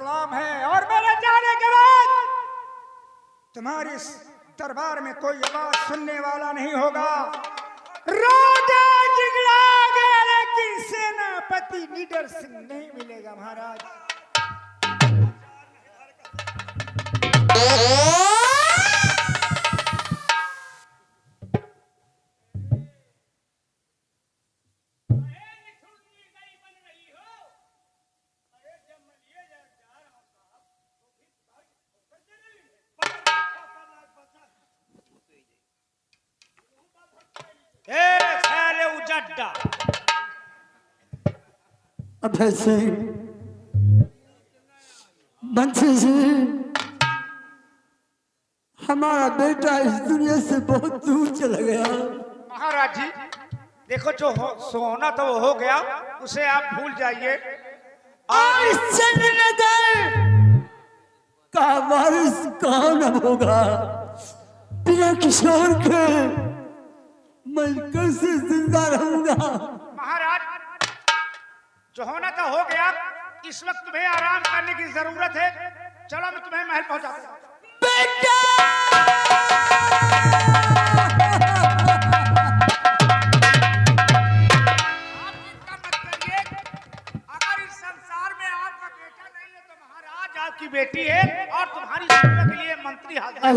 सलाम है और मेरे जाने के बाद तुम्हारे इस दरबार में कोई आवाज सुनने वाला नहीं होगा। रोजा जिगड़ा गया लेकिन सेनापति लीडर सिंह नहीं मिलेगा महाराज। अभय सिंह, बंसी सिंह, हमारा बेटा इस दुनिया से बहुत दूर चला गया। महाराज जी देखो, जो सोना तो वो हो गया, उसे आप भूल जाइए। और इस चंद्रनगर का वारिस कौन होगा? बिना किशोर के मैं कैसे जिंदा रहूंगा? महाराज जो होना तो हो गया, इस वक्त तुम्हें आराम करने की जरूरत है। चलो मैं तुम्हें महल पहुंचाता हूं। बेटा! आप चिंता मत करिए, अगर इस संसार में आपका बेटा नहीं है तो महाराज आपकी बेटी है और तुम्हारी सेवा के लिए मंत्री हाजिर है।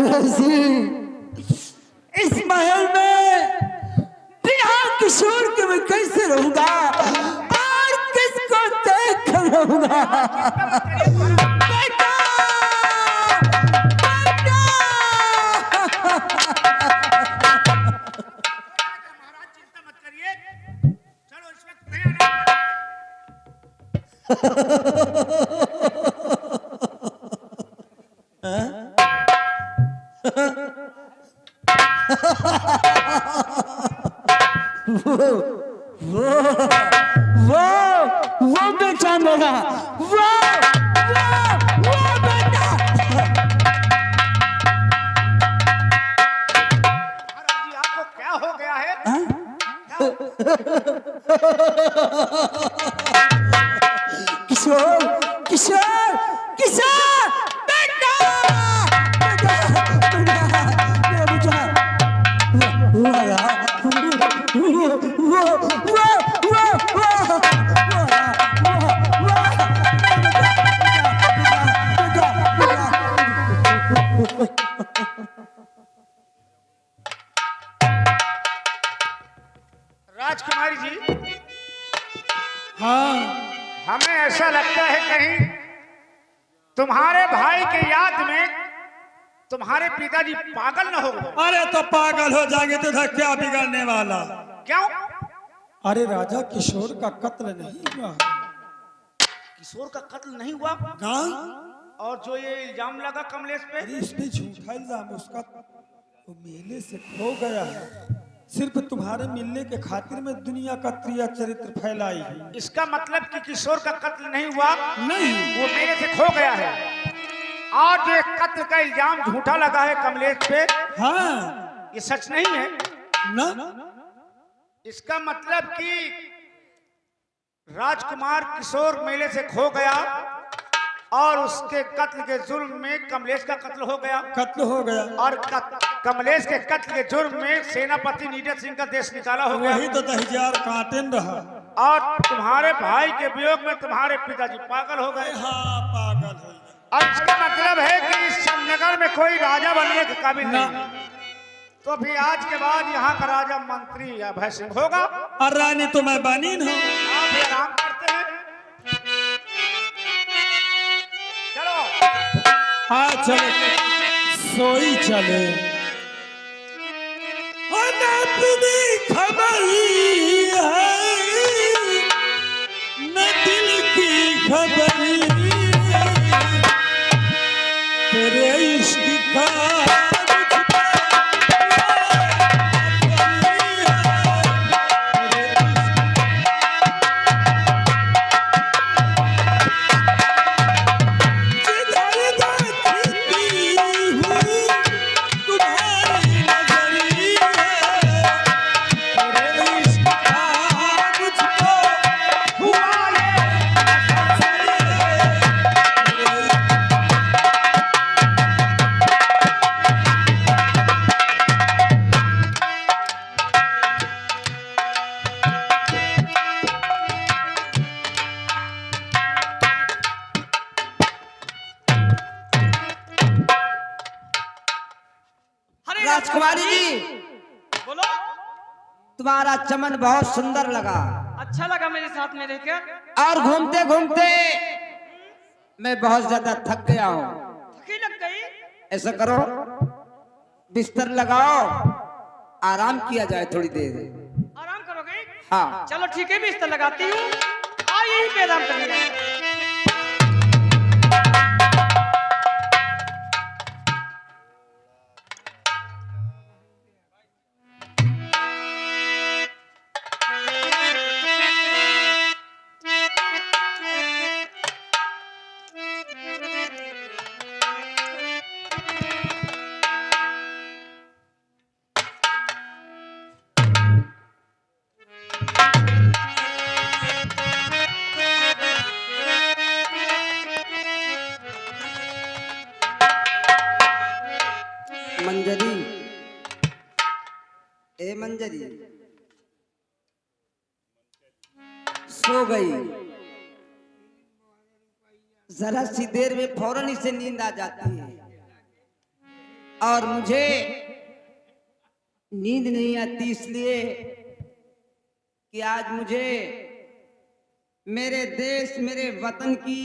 इस महल में बिना किशोर के मैं कैसे रहूंगा और किसको देख कर रहूंगा? बेटा! महाराज चिंता मत करिए, चलो इस वक्त वो बेटा मेरा, वो बेटा। महाराज जी आपको क्या हो गया है? किशोर, किशोर, किशोर, बेटा, राजकुमारी जी, हाँ, हमें ऐसा लगता है कहीं तुम्हारे भाई के याद में तुम्हारे पिताजी पागल न हो गए। अरे तो पागल हो जाएंगे तो इधर क्या बिगड़ने वाला? क्यों? अरे राजा किशोर का कत्ल नहीं हुआ। किशोर का कत्ल नहीं हुआ? हाँ? और जो ये इल्जाम लगा कमलेश पे? अरे इस पे झूठा इल्जाम, उसका वो मेले से खो गया है। सिर्फ तुम्हारे मिलने के खातिर में दुनिया का त्रिया चरित्र फैलाई है। इसका मतलब कि किशोर का कत्ल नहीं हुआ? नहीं, वो मेरे से खो गया है। और जो एक कत्ल का इल्जाम झूठा लगा है कमलेश पे, हाँ, ये सच नहीं है ना? इसका मतलब कि राजकुमार किशोर मेले से खो गया और उसके कत्ल के जुर्म में कमलेश का कत्ल हो गया। कत्ल हो गया और कमलेश के कत्ल के जुर्म में सेनापति नीरज सिंह का देश निकाला हो गया। वही तो 10,000 कांटे में रहा। और तुम्हारे भाई के वियोग में तुम्हारे पिताजी पागल हो गए। हाँ, पागल हो गए। और इसका मतलब है कि इस नगर में कोई राजा बनने के काबिल नहीं। तो भी आज के बाद यहाँ का राजा मंत्री अभय सिंह होगा और रानी तो मैं बनी हूँ। आप भी आराम करते हैं। चलो हाँ चले, सोई चले। अपनी खबर है न दिल की खबर, तेरे इश्क का राजकुमारी जी, बोलो। तुम्हारा चमन बहुत सुंदर लगा अच्छा लगा मेरे साथ में रहकर। और घूमते घूमते मैं बहुत ज्यादा थक गया हूँ। थकी लग गई। ऐसा करो, बिस्तर लगाओ, आराम किया जाए थोड़ी देर। आराम करोगे? हाँ। चलो ठीक है, बिस्तर लगाती हूँ। आ यहीं पे आराम करेंगे। मंजरी, ए मंजरी, सो गई। जरा सी देर में फौरन इसे नींद आ जाती है और मुझे नींद नहीं आती, इसलिए कि आज मुझे मेरे देश, मेरे वतन की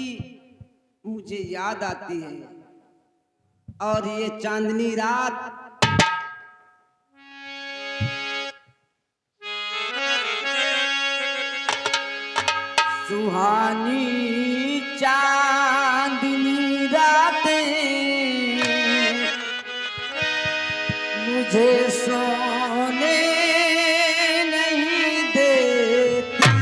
मुझे याद आती है। और ये चांदनी रात सुहानी चांदनी रातें मुझे सोने नहीं देती।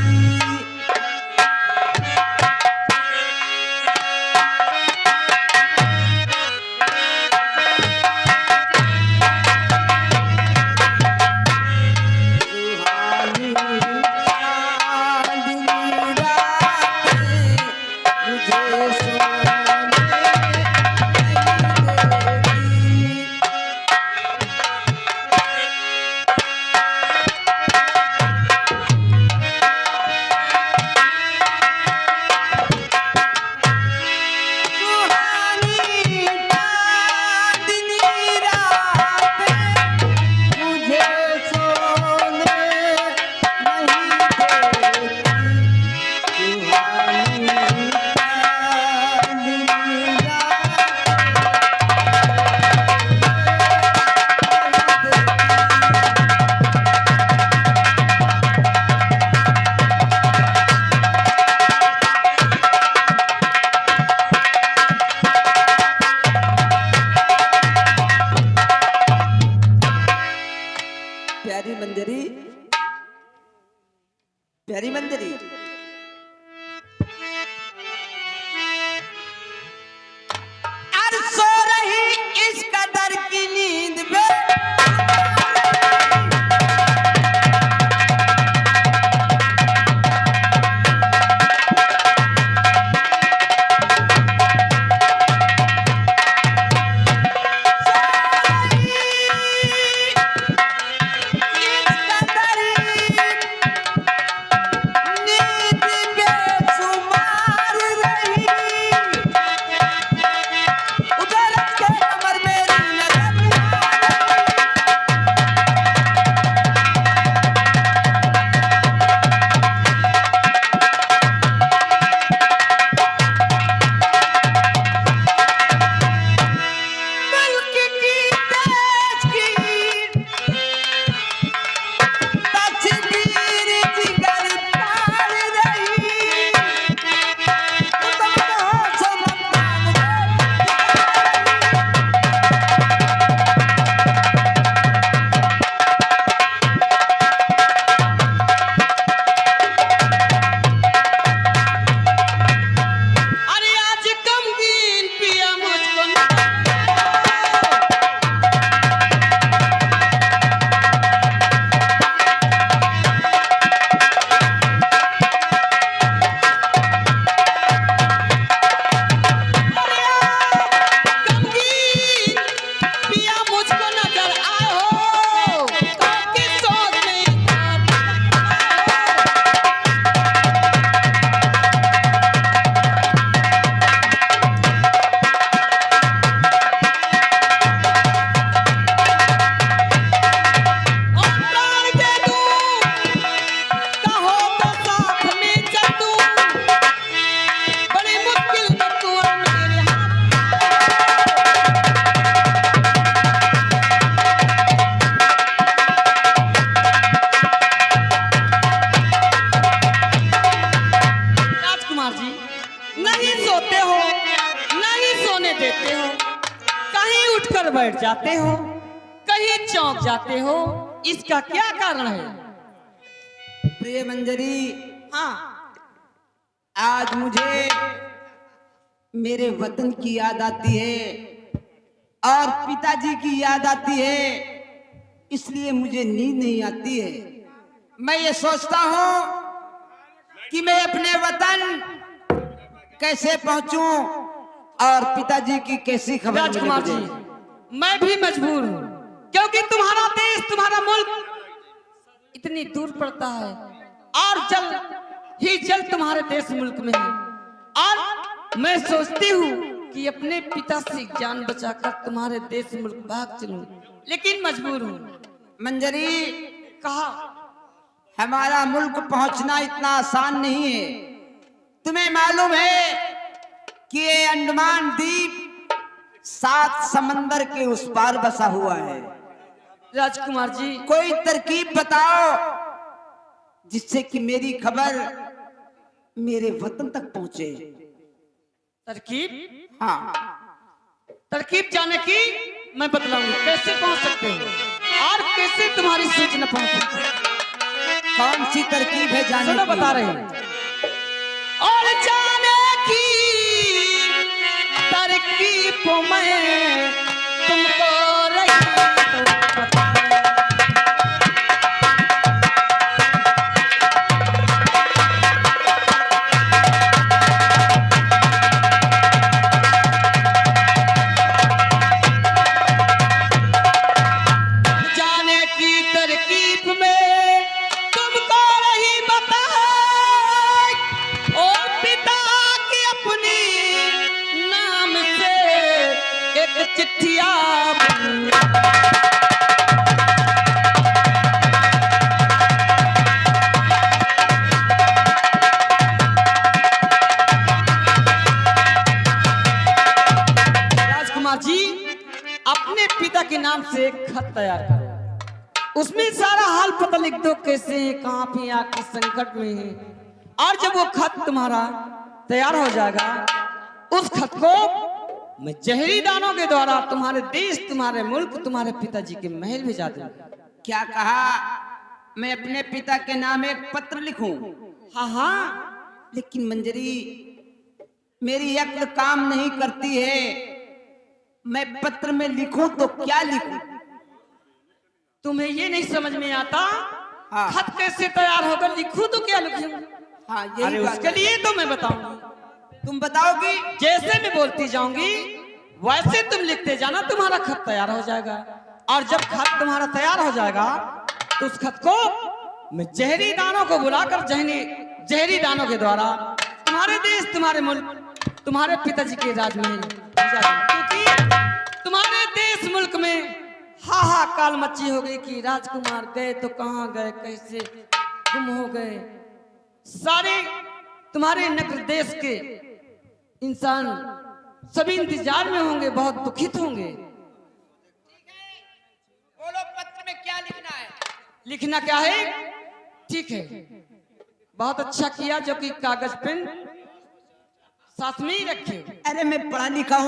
देते हो, कहीं उठकर बैठ जाते हो, कहीं चौंक जाते हो, इसका क्या कारण है? प्रिय मंजरी, हाँ, आज मुझे मेरे वतन की याद आती है और पिताजी की याद आती है, इसलिए मुझे नींद नहीं आती है। मैं ये सोचता हूँ कि मैं अपने वतन कैसे पहुंचूं और पिताजी की कैसी खबर मिले राजकुमार जी, मुझे। मैं भी मजबूर हूँ, क्योंकि तुम्हारा देश, तुम्हारा मुल्क इतनी दूर पड़ता है और जल ही जल तुम्हारे देश मुल्क में है। और मैं सोचती हूँ कि अपने पिता से जान बचाकर तुम्हारे देश मुल्क भाग चलूं, लेकिन मजबूर हूँ। मंजरी, कहा हमारा मुल्क पहुंचना इतना आसान नहीं है। तुम्हें मालूम है कि ये अंडमान द्वीप 7 समंदर के उस पार बसा हुआ है। राजकुमार जी, कोई तरकीब बताओ जिससे कि मेरी खबर मेरे वतन तक पहुंचे। तरकीब? हाँ, तरकीब जाने की मैं बतलाऊंगी, कैसे पहुंच सकते हो और कैसे तुम्हारी सूचना पहुंच सकती है। कौन सी तरकीब है जाने सुनो, की? बता रहे हैं। और जाने की तरकीब मैं तुमको रही तो बताऊं। जाने की तरकीब में तुमको रही बताई, और पिता की अपनी नाम से एक चिट्ठिया राजकुमार जी, अपने पिता के नाम से एक खत तैयार करो, उसमें सारा हाल पता लिख दो, कैसे है, कहाँ पे या किस संकट में है। और जब वो खत तुम्हारा तैयार हो जाएगा, उस खत को मैं जहरी दानों के द्वारा तुम्हारे देश, तुम्हारे मुल्क, तुम्हारे पिताजी के महल भेजा दूंगा। क्या कहा? मैं अपने पिता के नाम एक पत्र लिखूं? हाँ हाँ, लेकिन मंजरी, मेरी अक्ल काम नहीं करती है। मैं पत्र में लिखूं तो क्या लिखूं? तुम्हें ये नहीं समझ में आता? हाँ। खत कैसे तैयार होगा, लिखूं तो क्या लिखूं? हाँ, अरे यही बात उसके है। लिए तो मैं बताऊंगी। तुम बताओगी? जैसे मैं बोलती जाऊंगी वैसे तुम लिखते जाना, तुम्हारा खत तैयार हो जाएगा। और जब खत तुम्हारा तैयार हो जाएगा तो उस खत को मैं जहरी दानों को बुलाकर जहरी दानों के द्वारा तुम्हारे देश, तुम्हारे मुल्क, तुम्हारे पिताजी के राजमहल भेजा दूंगा। क्योंकि तुम्हारे देश मुल्क में हाहाकार मची हो गई कि राजकुमार गए तो कहाँ गए, कैसे गुम हो गए। सारे तुम्हारे नगर देश के इंसान सभी इंतजार में होंगे, बहुत दुखित होंगे। बोलो, पत्र में क्या लिखना है? लिखना क्या है? ठीक है, बहुत अच्छा किया जो कि कागज पेन साथ में ही रखे। अरे मैं पढ़ा लिखा हूं।